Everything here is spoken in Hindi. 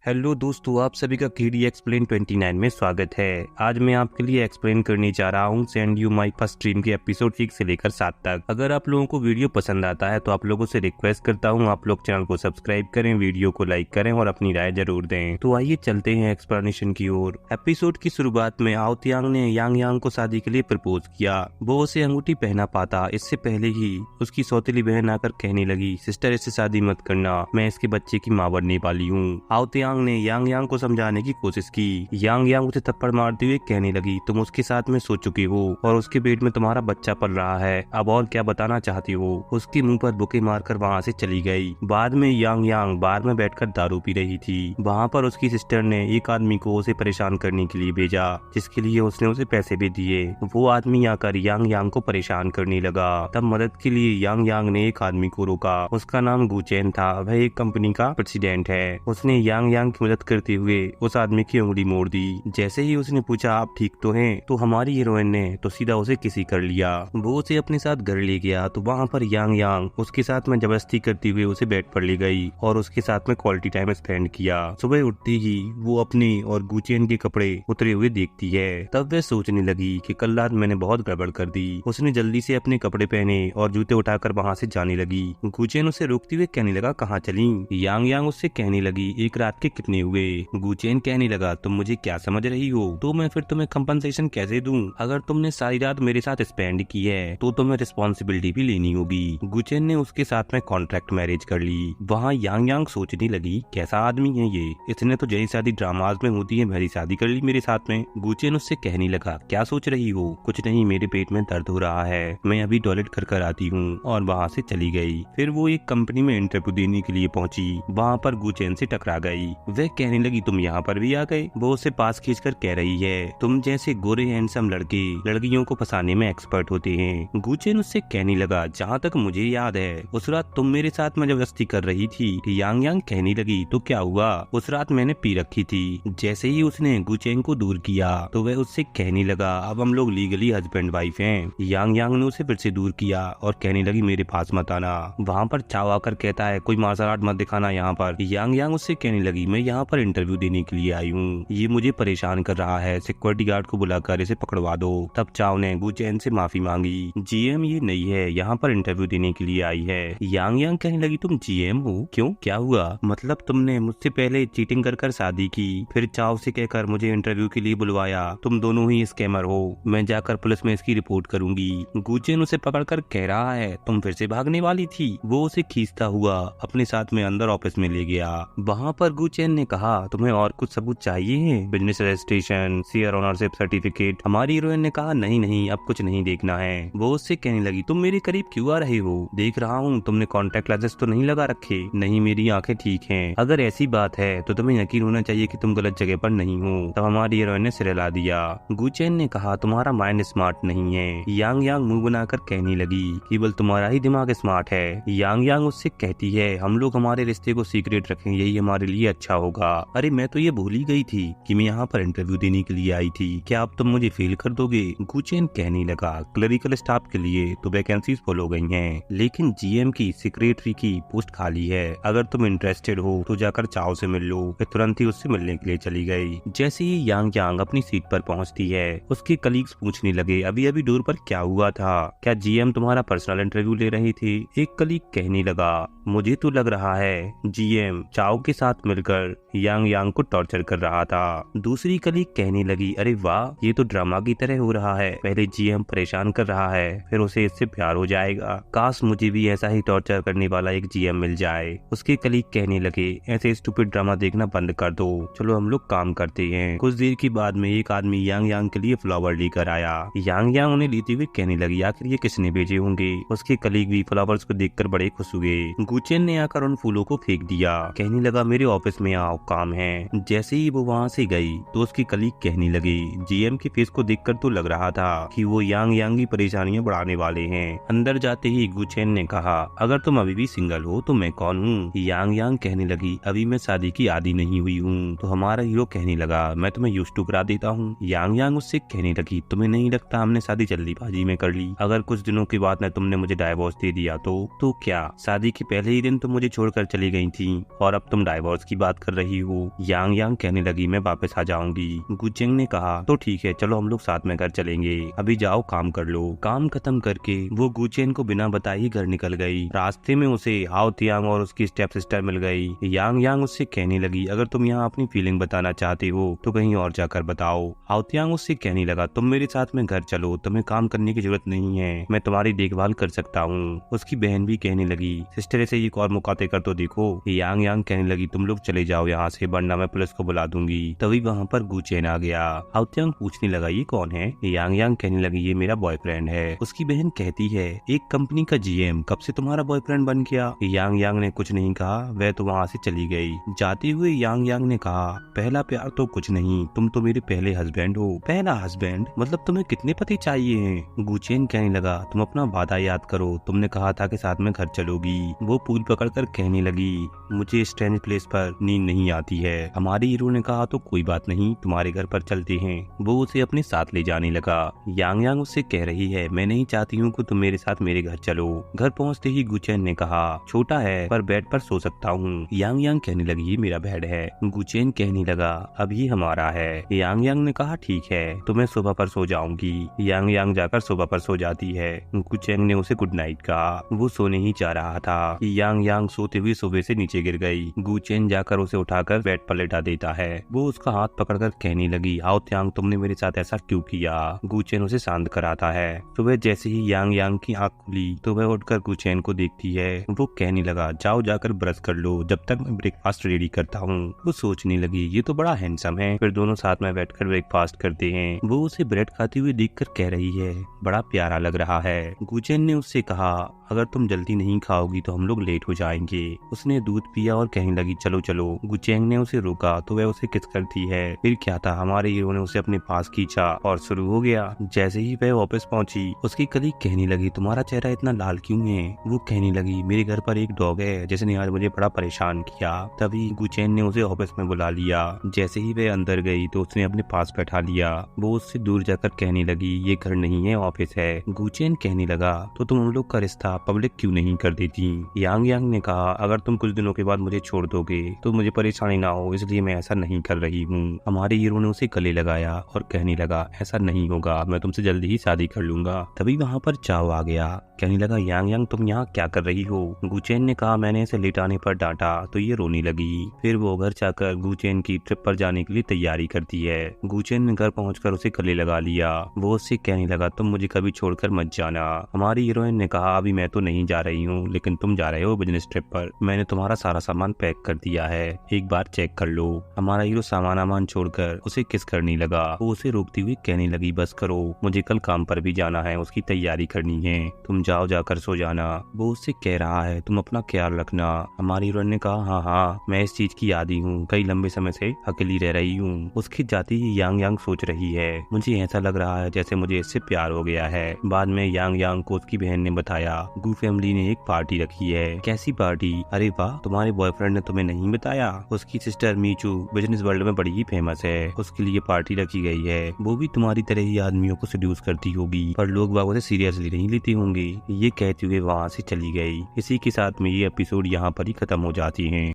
हेलो दोस्तों, आप सभी का केडी एक्सप्लेन 29 में स्वागत है। आज मैं आपके लिए एक्सप्लेन करने जा रहा हूँ send you my first stream के एपिसोड 6 से लेकर 7 तक। अगर आप लोगों को वीडियो पसंद आता है तो आप लोगों से रिक्वेस्ट करता हूँ आप लोग चैनल को सब्सक्राइब करें, वीडियो को लाइक करें और अपनी राय जरूर दें। तो आइए चलते हैं एक्सप्लेनेशन की ओर। एपिसोड की शुरुआत में आओ तियांग ने यांग यांग को शादी के लिए प्रपोज किया। वो उसे अंगूठी पहना पाता इससे पहले ही उसकी सौतेली बहन आकर कहने लगी, सिस्टर इससे शादी मत करना, मैं इसके बच्चे की माँ बनने वाली हूँ। आओ तियांग ने यांग यांग को समझाने की कोशिश की। यांग यांग उसे थप्पड़ मारते हुए कहने लगी, तुम उसके साथ में सो चुकी हो और उसके पेट में तुम्हारा बच्चा पल रहा है, अब और क्या बताना चाहती हो। उसके मुंह पर बुके मारकर वहाँ से चली गई। बाद में यांग यांग बार में बैठकर दारू पी रही थी। वहाँ पर उसकी सिस्टर ने एक आदमी को उसे परेशान करने के लिए भेजा, जिसके लिए उसने उसे पैसे भी दिए। वो आदमी आकर यांग यांग को परेशान करने लगा। तब मदद के लिए यांग यांग ने एक आदमी को रोका। उसका नाम गुचेन था, वह एक कंपनी का प्रेसिडेंट है। उसने यांग यांग की मदद करते हुए उस आदमी की उंगली मोड़ दी। जैसे ही उसने पूछा आप ठीक तो हैं, तो हमारी हीरोइन ने तो सीधा उसे किसी कर लिया। वो उसे अपने साथ घर ले गया तो वहाँ पर यांग यांग उसके साथ में जबरदस्ती करते हुए उसे बेड पर ले गई और उसके साथ में क्वालिटी टाइम स्पेंड किया। सुबह उठते ही वो अपने और गुचेन के कपड़े उतरे हुए देखती है। तब वह सोचने लगी कि कल रात मैंने बहुत गड़बड़ कर दी। उसने जल्दी से अपने कपड़े पहने और जूते उठाकर वहाँ से जाने लगी। गुचेन उसे रोकते हुए कहने लगा, कहाँ चली। यांग यांग उससे कहने लगी, एक रात के कितने हुए। गुचेन कहने लगा, तुम मुझे क्या समझ रही हो, तो मैं फिर तुम्हें कंपनसेशन कैसे दूं? अगर तुमने सारी रात मेरे साथ स्पेंड की है तो तुम्हें रिस्पॉन्सिबिलिटी भी लेनी होगी। गुचेन ने उसके साथ में कॉन्ट्रैक्ट मैरिज कर ली। वहाँ यांग यांग सोचने लगी, कैसा आदमी है ये, इसने तो जैसी शादी ड्रामाज में होती है मेरी शादी कर ली मेरे साथ में। गुचेन उससे कहने लगा, क्या सोच रही हो? कुछ नहीं, मेरे पेट में दर्द हो रहा है, मैं अभी टॉयलेट कर आती हूँ, और वहाँ से चली गई। फिर वो एक कंपनी में इंटरव्यू देने के लिए पहुंची। वहाँ पर गुचेन से टकरा गई। वह कहने लगी, तुम यहाँ पर भी आ गए। वो उसे पास खींचकर कह रही है, तुम जैसे गोरे हैंडसम लड़के लड़कियों को फंसाने में एक्सपर्ट होते हैं। गुचेन उससे कहने लगा, जहाँ तक मुझे याद है उस रात तुम मेरे साथ में जबरदस्ती कर रही थी। यांग यांग कहने लगी, तो क्या हुआ, उस रात मैंने पी रखी थी। जैसे ही उसने गुचेन को दूर किया तो वह उससे कहने लगा, अब हम लोग लीगली हस्बैंड वाइफ हैं। यांग यांग ने उसे फिर से दूर किया और कहने लगी, मेरे पास मत आना। वहाँ पर चाव आकर कहता है, कोई मार्शल आर्ट मत दिखाना यहाँ पर। यांग यांग उससे कहने लगी, मैं यहाँ पर इंटरव्यू देने के लिए आई हूँ, ये मुझे परेशान कर रहा है, सिक्योरिटी गार्ड को बुलाकर इसे पकड़वा दो। तब चाव ने गुचेन से माफी मांगी। जीएम ये नहीं है, यहाँ पर इंटरव्यू देने के लिए आई है। यांग यांग कहने लगी, तुम जीएम हो? क्यों, क्या हुआ? मतलब तुमने मुझसे पहले चीटिंग कर शादी की, फिर चाव से कहकर मुझे इंटरव्यू के लिए बुलवाया, तुम दोनों ही स्कैमर हो, मैं जाकर पुलिस में इसकी रिपोर्ट करूंगी। गुचेन उसे पकड़कर कह रहा है, तुम फिर से भागने वाली थी। वो उसे खींचता हुआ अपने साथ में अंदर ऑफिस में ले गया। वहाँ पर गुचेन ने कहा, तुम्हें और कुछ सबूत चाहिए है? Business registration, share ownership certificate. हमारी हीरोइन ने कहा, नहीं नहीं, अब कुछ नहीं देखना है। वो उससे कहने लगी, तुम मेरे करीब क्यों आ रहे हो? देख रहा हूँ तुमने कॉन्टेक्ट लेंसेज तो नहीं लगा रखे। नहीं, मेरी आंखें ठीक हैं। अगर ऐसी बात है तो तुम्हें यकीन होना चाहिए कि तुम गलत जगह पर नहीं हो। तब हमारी हीरोइन ने सिर हिला दिया। गुचेन ने कहा, तुम्हारा माइंड स्मार्ट नहीं है। यांग यांग मुंह बनाकर कहने लगी, केवल तुम्हारा ही दिमाग स्मार्ट है। यांग यांग उससे कहती है, हम लोग हमारे रिश्ते को सीक्रेट रखें, यही हमारे लिए अच्छा होगा। अरे मैं तो ये भूल ही गई थी कि मैं यहाँ पर इंटरव्यू देने के लिए आई थी, क्या अब तुम मुझे फेल कर दोगे? गुचेन कहने लगा, क्लरिकल स्टाफ के लिए तो वैकेंसीज फुल हो गई हैं, लेकिन जीएम की सेक्रेटरी की पोस्ट खाली है। अगर तुम इंटरेस्टेड हो तो जाकर चाव से मिल लो। फिर तुरंत ही उससे मिलने के लिए चली गई। जैसे ही यांग यांग अपनी सीट पर पहुँचती है, उसके कलीग्स पूछने लगे, अभी अभी डोर पर क्या हुआ था? क्या जीएम तुम्हारा पर्सनल इंटरव्यू ले रही थी? एक कलीग कहने लगा, मुझे तो लग रहा है जीएम चाव के साथ मिलकर यांग यांग को टॉर्चर कर रहा था। दूसरी कलीग कहने लगी, अरे वाह, ये तो ड्रामा की तरह हो रहा है, पहले जीएम परेशान कर रहा है, फिर उसे इससे प्यार हो जाएगा। काश मुझे भी ऐसा ही टॉर्चर करने वाला एक जीएम मिल जाए। उसके कलीग कहने लगे, ऐसे स्टूपिड ड्रामा देखना बंद कर दो, चलो हम लोग काम करते हैं। कुछ देर के बाद में एक आदमी यांग यांग के लिए फ्लावर लेकर आया। यांग यांग उन्हें लेते हुए कहने लगी, आखिर ये किसने भेजे होंगे? उसके कलीग भी फ्लावर्स को देखकर बड़े खुश हुए। गुचेन ने आकर उन फूलों को फेंक दिया, कहने लगा, मेरे ऑफिस में आओ, काम है। जैसे ही वो वहाँ से गई तो उसकी कलीग कहने लगी, जीएम के फेस को देखकर तो लग रहा था कि वो यांग यांग की परेशानियां बढ़ाने वाले हैं। अंदर जाते ही गुचेन ने कहा, अगर तुम अभी भी सिंगल हो तो मैं कौन हूँ? यांग यांग कहने लगी, अभी मैं शादी की आदी नहीं हुई हूँ। तो हमारा हीरो कहने लगा, मैं तुम्हें यूज टू करा देता हूँ। यांग यांग उससे कहने लगी, तुम्हें नहीं लगता हमने शादी जल्दीबाजी में कर ली? अगर कुछ दिनों के बाद न तुमने मुझे डाइवोर्स दे दिया तो क्या शादी के पहले पहले ही दिन तुम मुझे छोड़कर चली गई थी और अब तुम डाइवोर्स की बात कर रही हो। यांग यांग कहने लगी मैं वापस आ जाऊंगी। गुचेंग ने कहा तो ठीक है, चलो हम लोग साथ में घर चलेंगे, अभी जाओ काम कर लो। काम खत्म करके वो गुचेन को बिना बताए घर निकल गई। रास्ते में उसे हाओ तियांग और उसकी स्टेप सिस्टर मिल गई। यांग यांग उससे कहने लगी अगर तुम यहाँ अपनी फीलिंग बताना चाहते हो तो कहीं और जाकर बताओ। हाओ तियांग उससे कहने लगा तुम मेरे साथ में घर चलो, तुम्हें काम करने की जरूरत नहीं है, मैं तुम्हारी देखभाल कर सकता हूँ। उसकी बहन भी कहने लगी सिस्टर ऐसे एक और मुकाते कर तो देखो। यांग यांग कहने लगी तुम लोग चले जाओ यहाँ से, वरना मैं पुलिस को बुला दूंगी। तभी वहाँ पर गुचेन आ गया। हाओ तियांग पूछने लगा ये कौन है। यांग यांग कहने लगी ये मेरा बॉयफ्रेंड है। उसकी बहन कहती है एक कंपनी का जीएम कब से तुम्हारा बॉयफ्रेंड बन गया। यांग यांग ने कुछ नहीं कहा, वह तो वहाँ से चली गई। जाते हुए यांग यांग ने कहा पहला प्यार तो कुछ नहीं, तुम तो मेरे पहले हस्बैंड हो। पहला हस्बैंड मतलब तुम्हें कितने पति चाहिए हैं। गुचेन कहने लगा तुम अपना वादा याद करो, तुमने कहा था कि साथ में घर चलोगी। वो पुल पकड़कर कहने लगी मुझे स्ट्रेंज प्लेस पर नींद नहीं आती है। हमारे हीरो ने कहा तो कोई बात नहीं, तुम्हारे घर पर चलते हैं। वो उसे अपने साथ ले जाने लगा। यांग यांग उससे कह रही है मैं नहीं चाहती हूँ कि तुम मेरे साथ मेरे घर चलो। घर पहुँचते ही गुचेन ने कहा छोटा है पर बेड पर सो सकता हूँ। यांग यांग कहने लगी मेरा बेड है। गुचेन कहने लगा अभी हमारा है। यांग यांग ने कहा ठीक है तो मैं सुबह पर सो जाऊंगी। यांग यांग जाकर सुबह पर सो जाती है। गुचेन ने उसे गुड नाइट कहा। वो सोने ही जा रहा था कि यांग यांग सोते हुए सोफे से नीचे गिर गई। गुचेन जाकर उसे उठाकर बेड पर लेटा देता है। वो उसका हाथ पकड़कर कहने लगी हाओ तियांग तुमने मेरे साथ ऐसा क्यों किया। गुचेन उसे शांत कराता है। सुबह जैसे ही यांग यांग की आंख खुली तो वह उठकर गुचेन को देखती है। वो कहने लगा जाओ जाकर ब्रश कर लो, जब तक मैं ब्रेकफास्ट रेडी करता हूँ। वो सोचने लगी ये तो बड़ा हैंडसम है। फिर दोनों साथ में बैठकर ब्रेकफास्ट करते हैं। वो उसे ब्रेड खाते हुए देखकर कह रही है बड़ा प्यारा लग रहा है। गुचेन ने उससे कहा अगर तुम जल्दी नहीं खाओगी तो हम लोग लेट हो जाएंगे। उसने दूध पिया और कहने लगी चलो चलो। गुचेंग ने उसे रोका तो वह उसे किस करती है। फिर क्या था हमारे हीरो ने उसे अपने पास खींचा और शुरू हो गया। जैसे ही वह वापस पहुंची उसकी कलीग कहने लगी तुम्हारा चेहरा इतना लाल क्यों है। वो कहने लगी मेरे घर पर एक डॉग है जिसने आज मुझे बड़ा परेशान किया। तभी गुचेन ने उसे ऑफिस में बुला लिया। जैसे ही वह अंदर गई तो उसने अपने पास बैठा लिया। वो उससे दूर जाकर कहने लगी ये घर नहीं है ऑफिस है। गुचेन कहने लगा तो तुम हम लोग का रिश्ता पब्लिक क्यों नहीं कर देती। यांग यांग ने कहा अगर तुम कुछ दिनों के बाद मुझे छोड़ दोगे तो मुझे परेशानी ना हो, इसलिए मैं ऐसा नहीं कर रही हूँ। हमारे हीरो ने उसे गले लगाया और कहने लगा ऐसा नहीं होगा, मैं तुमसे जल्दी ही शादी कर लूंगा। तभी वहाँ पर चाओ आ गया। कहने लगा यांग यांग तुम यहाँ क्या कर रही हो। गुचेन ने कहा मैंने इसे लेट आने पर डांटा तो ये रोने लगी। फिर वो घर जाकर गुचेन की ट्रिप पर जाने के लिए तैयारी करती है। गुचेन ने घर पहुंचकर उसे गले लगा लिया। वो उससे कहने लगा तुम मुझे कभी छोड़कर मत जाना। हमारी हीरोइन ने कहा अभी मैं तो नहीं जा रही हूँ, लेकिन तुम जा रहे हो बिजनेस ट्रिप पर, मैंने तुम्हारा सारा सामान पैक कर दिया है, एक बार चेक कर लो। हमारा हीरो सामान छोड़कर उसे किस करने लगा। वो उसे रोकती हुई कहने लगी बस करो, मुझे कल काम पर भी जाना है, उसकी तैयारी करनी है, तुम जाओ जाकर सो जाना। वो उससे कह रहा है तुम अपना ख्याल रखना। हमारी हीरोइन ने कहा हाँ हाँ मैं इस चीज की आदी हूँ, कई लंबे समय से अकेली रह रही हूँ। उसकी जाती ही यांग यांग सोच रही है मुझे ऐसा लग रहा है जैसे मुझे इससे प्यार हो गया है। बाद में यांग यांग को उसकी बहन ने बताया गू फैमिली ने एक पार्टी रखी है। कैसी पार्टी। अरे वाह तुम्हारे बॉयफ्रेंड ने तुम्हें नहीं बताया। उसकी सिस्टर मीचू बिजनेस वर्ल्ड में बड़ी ही फेमस है, उसके लिए पार्टी रखी गई है। वो भी तुम्हारी तरह ही आदमियों को सेड्यूस करती होगी, पर लोग बाग उसे सीरियसली नहीं लेते होंगे। ये कहते हुए वहाँ से चली गई। इसी के साथ में ये एपिसोड यहाँ पर ही खत्म हो जाती है।